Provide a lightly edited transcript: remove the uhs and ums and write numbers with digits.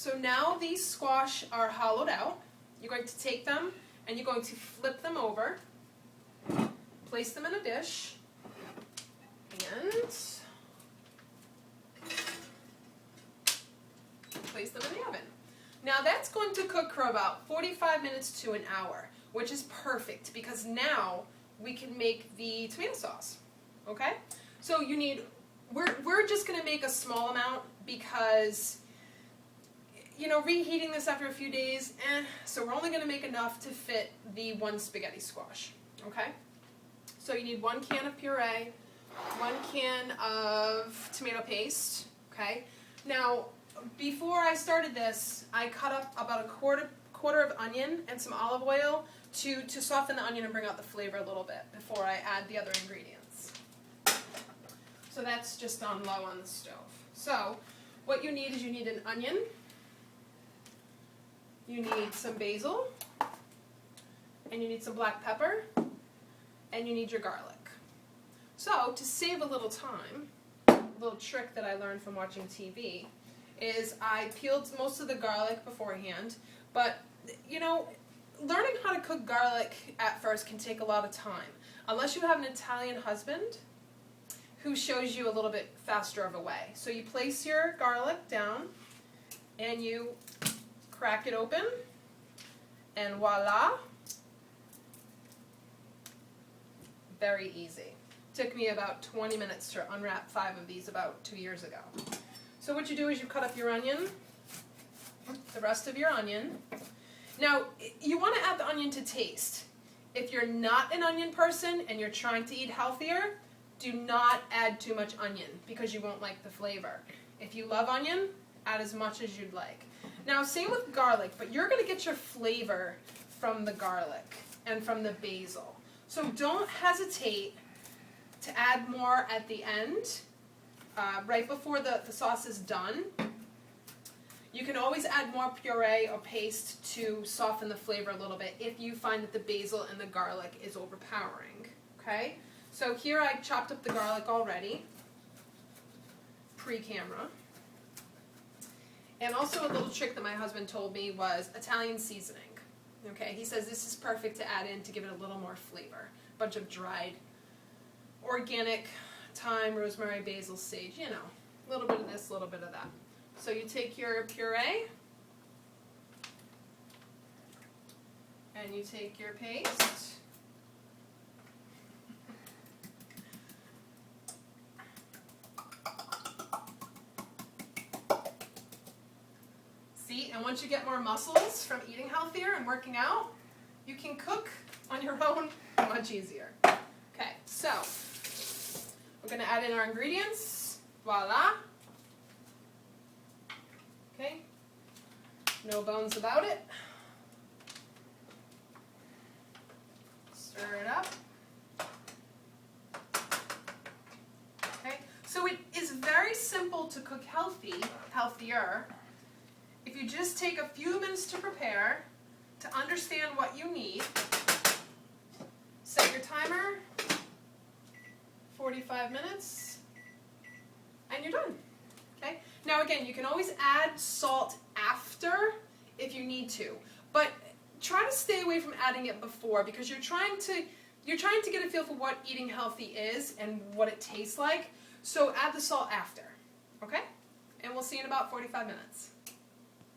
So now these squash are hollowed out. You're going to take them and you're going to flip them over, place them in a dish, and place them in the oven. Now that's going to cook for about 45 minutes to an hour, which is perfect because now we can make the tomato sauce. Okay? So you need, we're just going to make a small amount because, you know, reheating this after a few days, so we're only going to make enough to fit the one spaghetti squash. Okay? So you need 1 can of puree, 1 can of tomato paste. Okay? Now, before I started this, I cut up about a quarter of onion and some olive oil to soften the onion and bring out the flavor a little bit before I add the other ingredients. So that's just on low on the stove. So what you need is you need an onion, you need some basil, and you need some black pepper, and you need your garlic. So to save a little time, a little trick that I learned from watching TV is I peeled most of the garlic beforehand, but you know, learning how to cook garlic at first can take a lot of time, unless you have an Italian husband who shows you a little bit faster of a way. So you place your garlic down and you crack it open, and voila, very easy. Took me about 20 minutes to unwrap 5 of these about 2 years ago. So what you do is you cut up your onion, the rest of your onion. Now, you want to add the onion to taste. If you're not an onion person and you're trying to eat healthier, do not add too much onion because you won't like the flavor. If you love onion, add as much as you'd like. Now, same with garlic, but you're going to get your flavor from the garlic and from the basil. So don't hesitate to add more at the end. Right before the sauce is done. You can always add more puree or paste to soften the flavor a little bit if you find that the basil and the garlic is overpowering. Okay? So here I chopped up the garlic already, pre-camera. And also a little trick that my husband told me was Italian seasoning. Okay? He says this is perfect to add in to give it a little more flavor. A bunch of dried, organic thyme, rosemary, basil, sage, you know, a little bit of this, a little bit of that. So you take your puree and you take your paste. See, and once you get more muscles from eating healthier and working out, you can cook on your own much easier. Okay, so we're going to add in our ingredients. Voila. Okay. No bones about it. Stir it up. Okay. So it is very simple to cook healthier, if you just take a few minutes to prepare, to understand what you need. Set your timer. 45 minutes, and you're done. Okay? Now again, you can always add salt after if you need to, but try to stay away from adding it before because you're trying to get a feel for what eating healthy is and what it tastes like. So add the salt after. Okay? And we'll see you in about 45 minutes.